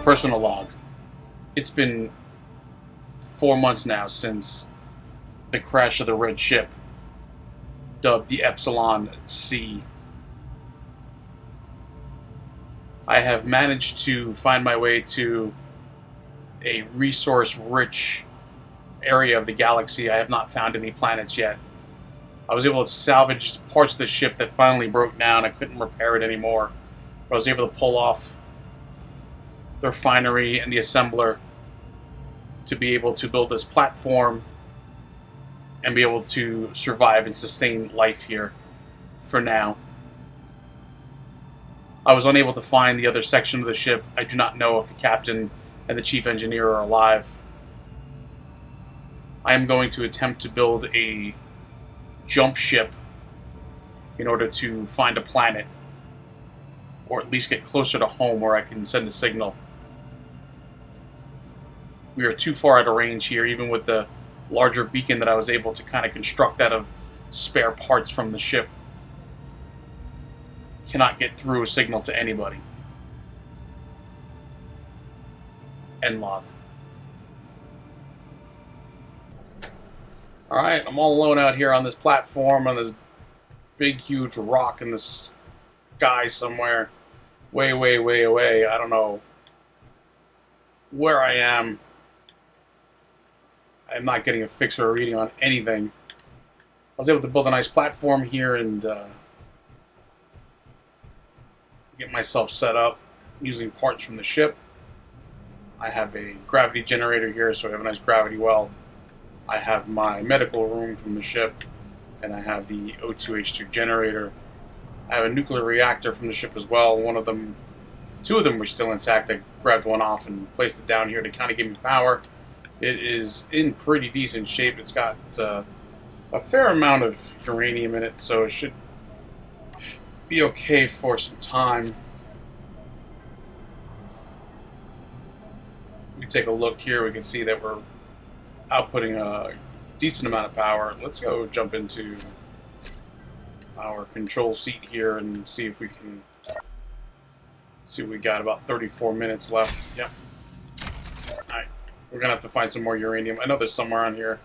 Personal log. It's been 4 months now since the crash of the red ship, dubbed the Epsilon C. I have managed to find my way to a resource-rich area of the galaxy. I have not found any planets yet. I was able to salvage parts of the ship that finally broke down. I couldn't repair it anymore. But I was able to pull off the refinery and the assembler to be able to build this platform and be able to survive and sustain life here for now. I was unable to find the other section of the ship. I do not know if the captain and the chief engineer are alive. I am going to attempt to build a jump ship in order to find a planet, or at least get closer to home where I can send a signal. We are too far out of range here, even with the larger beacon that I was able to kind of construct out of spare parts from the ship. Cannot get through a signal to anybody. End log. Alright, I'm all alone out here on this platform, on this big, huge rock in the sky somewhere. Way, way, way away. I don't know where I am. I'm not getting a fix or a reading on anything. I was able to build a nice platform here and get myself set up using parts from the ship. I have a gravity generator here, so I have a nice gravity well. I have my medical room from the ship, and I have the O2H2 generator. I have a nuclear reactor from the ship as well. Two of them were still intact. I grabbed one off and placed it down here to kind of give me power. It is in pretty decent shape. It's got a fair amount of uranium in it, so it should be okay for some time. We take a look here. We can see that we're outputting a decent amount of power. Let's go jump into our control seat here and see if we can see what we got. About 34 minutes left. Yep. Alright. We're going to have to find some more uranium. I know there's somewhere on here,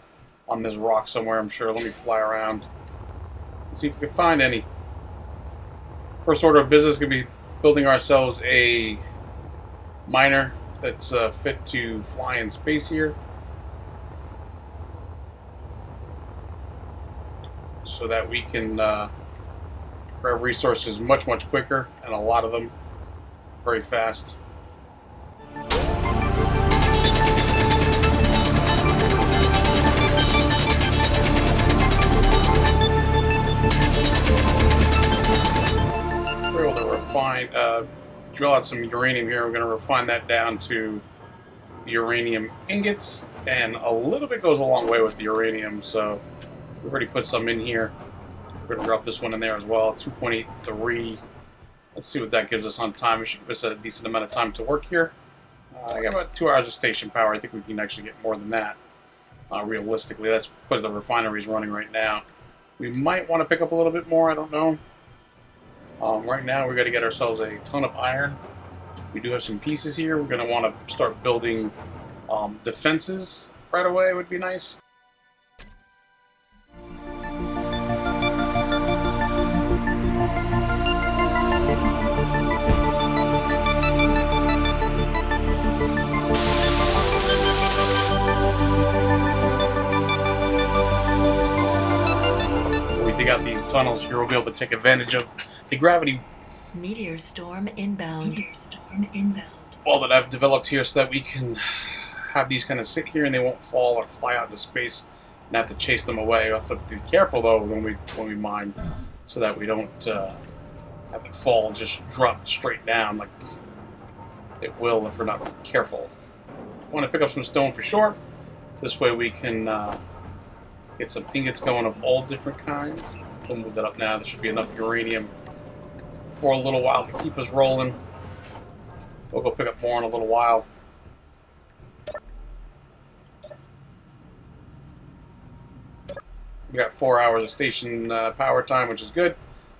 on this rock somewhere, I'm sure. Let me fly around and see if we can find any. First order of business is going to be building ourselves a miner that's fit to fly in space here, so that we can grab resources much, much quicker, and a lot of them very fast. We're able to refine, drill out some uranium here. We're going to refine that down to the uranium ingots, and a little bit goes a long way with the uranium, so we've already put some in here. We're going to drop this one in there as well, 2.83. Let's see what that gives us on time. It should give us a decent amount of time to work here. I got about 2 hours of station power. I think we can actually get more than that, realistically. That's because the refinery is running right now. We might want to pick up a little bit more, I don't know. Right now, we've got to get ourselves a ton of iron. We do have some pieces here. We're going to want to start building defenses right away. Would be nice. We dig out these tunnels here. We'll be able to take advantage of the gravity Meteor storm inbound. wall that I've developed here, so that we can have these kind of sit here and they won't fall or fly out into space and have to chase them away. We have to be careful though when we mine, so that we don't have it fall and just drop straight down like it will if we're not careful. I want to pick up some stone for sure. This way we can Get some ingots going of all different kinds. We'll move that up now. There should be enough uranium for a little while to keep us rolling. We'll go pick up more in a little while. We got 4 hours of station power time, which is good.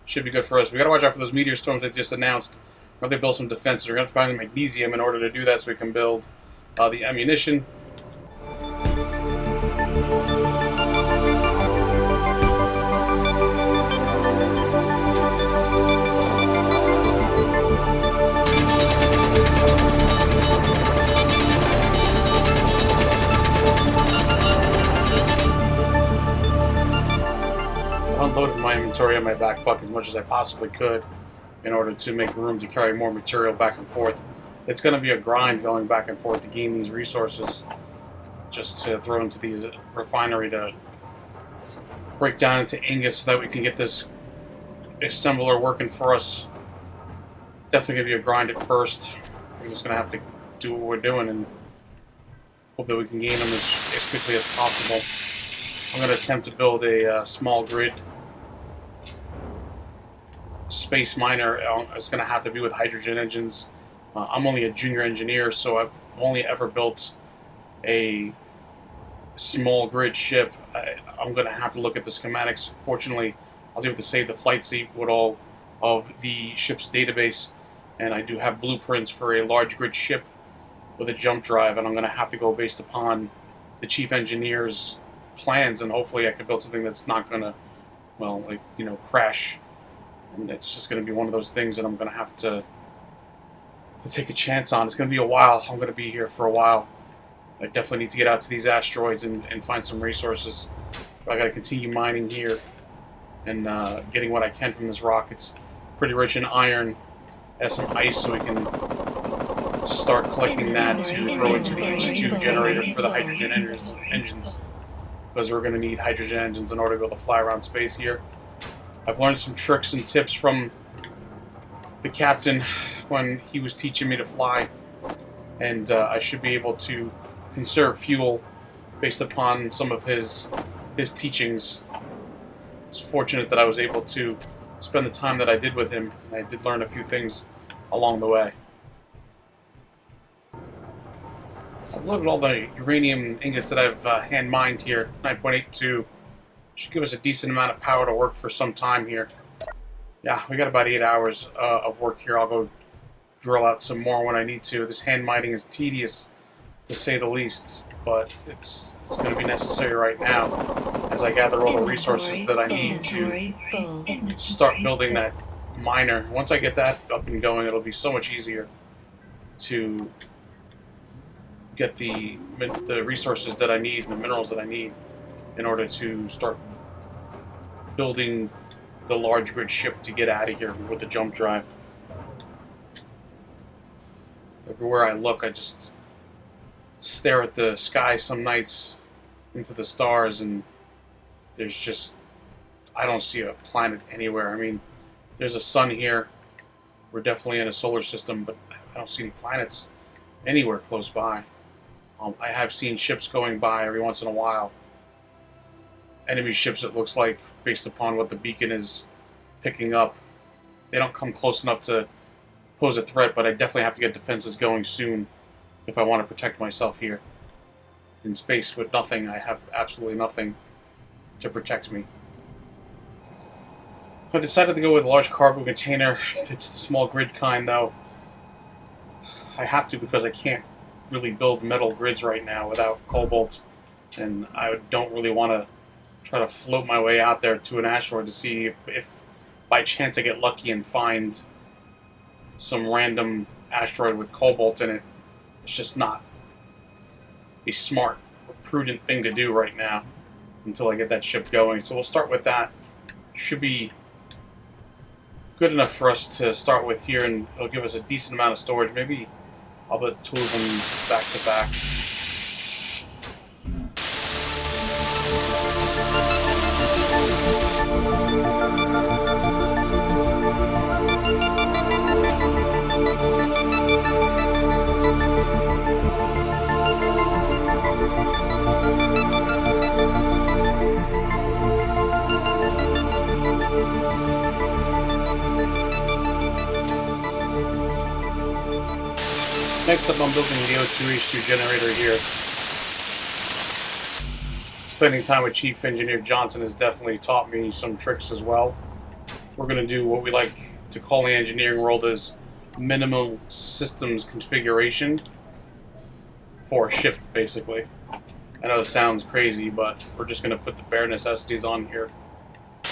Should be good for us. We gotta watch out for those meteor storms they just announced. We're going to build some defenses. We're going to find the magnesium in order to do that so we can build the ammunition. Unloaded my inventory on my back bucket as much as I possibly could in order to make room to carry more material back and forth. It's going to be a grind going back and forth to gain these resources just to throw into the refinery to break down into ingots so that we can get this assembler working for us. Definitely going to be a grind at first. We're just going to have to do what we're doing and hope that we can gain them as quickly as possible. I'm going to attempt to build a small grid space miner. It's going to have to be with hydrogen engines. I'm only a junior engineer, so I've only ever built a small grid ship. I'm going to have to look at the schematics. Fortunately, I was able to save the flight seat with all of the ship's database, and I do have blueprints for a large grid ship with a jump drive, and I'm going to have to go based upon the chief engineer's plans, and hopefully I can build something that's not going to, well, like, you know, crash. And it's just going to be one of those things that I'm going to have to take a chance on. It's going to be a while. I'm going to be here for a while. I definitely need to get out to these asteroids and find some resources. But I got to continue mining here and getting what I can from this rock. It's pretty rich in iron. It has some ice, so we can start collecting that to throw into the H2 generator for the hydrogen engines. Because we're going to need hydrogen engines in order to be able to fly around space here. I've learned some tricks and tips from the captain when he was teaching me to fly, and I should be able to conserve fuel based upon some of his teachings. It's fortunate that I was able to spend the time that I did with him, and I did learn a few things along the way. I've loaded all the uranium ingots that I've hand mined here, 9.82. Should give us a decent amount of power to work for some time here. Yeah, we got about 8 hours of work here. I'll go drill out some more when I need to. This hand mining is tedious, to say the least, but it's going to be necessary right now as I gather all the resources that I need to start building that miner. Once I get that up and going, it'll be so much easier to get the resources that I need and the minerals that I need in order to start building the large grid ship to get out of here with the jump drive. Everywhere I look, I just stare at the sky some nights into the stars, and there's just, I don't see a planet anywhere. I mean, there's a sun here. We're definitely in a solar system, but I don't see any planets anywhere close by. I have seen ships going by every once in a while. Enemy ships, it looks like, based upon what the beacon is picking up. They don't come close enough to pose a threat, but I definitely have to get defenses going soon if I want to protect myself here. In space with nothing, I have absolutely nothing to protect me. I decided to go with a large cargo container. It's the small grid kind, though. I have to because I can't really build metal grids right now without cobalt, and I don't really want to try to float my way out there to an asteroid to see if by chance I get lucky and find some random asteroid with cobalt in it. It's just not a smart or prudent thing to do right now until I get that ship going. So we'll start with that. Should be good enough for us to start with here, and it'll give us a decent amount of storage. Maybe I'll put two of them back to back. Next up, I'm building the O2H2 generator here. Spending time with Chief Engineer Johnson has definitely taught me some tricks as well. We're going to do what we like to call in the engineering world as minimal systems configuration for a ship, basically. I know it sounds crazy, but we're just going to put the bare necessities on here to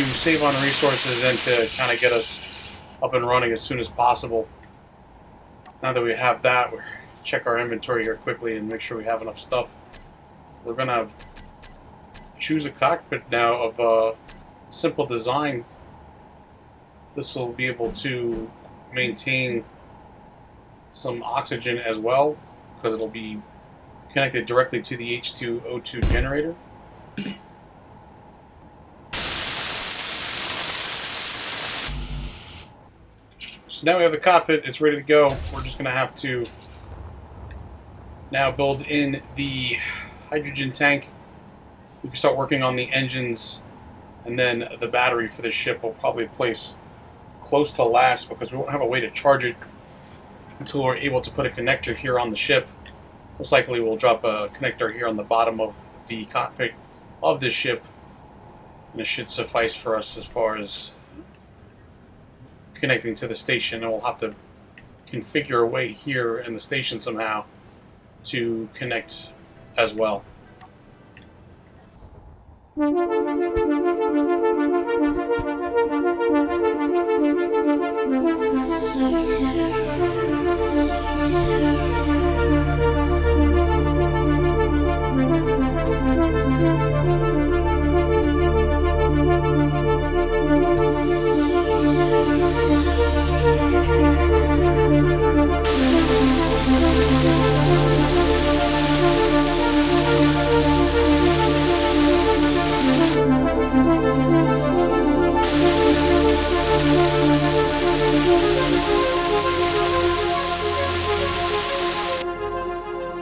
save on resources and to kind of get us up and running as soon as possible. Now that we have that, we'll check our inventory here quickly and make sure we have enough stuff. We're going to choose a cockpit now of a simple design. This will be able to maintain some oxygen as well, because it'll be connected directly to the H2O2 generator. So now we have the cockpit, it's ready to go. We're just going to have to now build in the hydrogen tank. We can start working on the engines, and then the battery for the ship will probably place close to last because we won't have a way to charge it until we're able to put a connector here on the ship. Most likely we'll drop a connector here on the bottom of the cockpit of this ship, and it should suffice for us as far as connecting to the station, and we'll have to configure a way here in the station somehow to connect as well.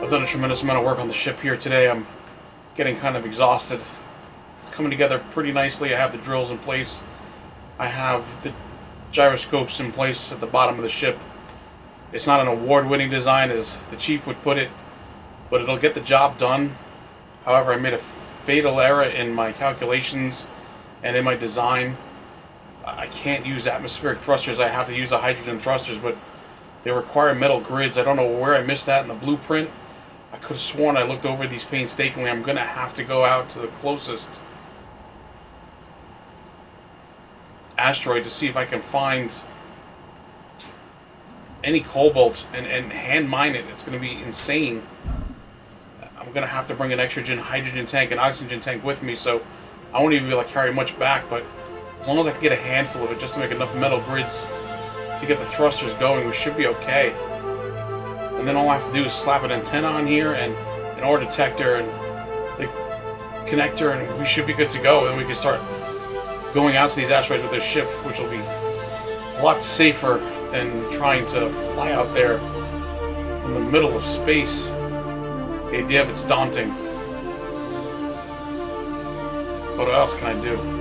I've done a tremendous amount of work on the ship here today. I'm getting kind of exhausted. It's coming together pretty nicely. I have the drills in place. I have the gyroscopes in place at the bottom of the ship. It's not an award-winning design, as the chief would put it, but it'll get the job done. However, I made a fatal error in my calculations and in my design. I can't use atmospheric thrusters. I have to use the hydrogen thrusters, but they require metal grids. I don't know where I missed that in the blueprint. I could have sworn I looked over these painstakingly. I'm going to have to go out to the closest asteroid to see if I can find any cobalt and hand mine it. It's going to be insane. I'm going to have to bring an extra hydrogen tank and oxygen tank with me, so I won't even be able to carry much back, but as long as I can get a handful of it just to make enough metal grids to get the thrusters going, we should be okay. And then all I have to do is slap an antenna on here and an ore detector and the connector, and we should be good to go. And we can start going out to these asteroids with this ship, which will be a lot safer than trying to fly out there in the middle of space. The idea of it's daunting. But what else can I do?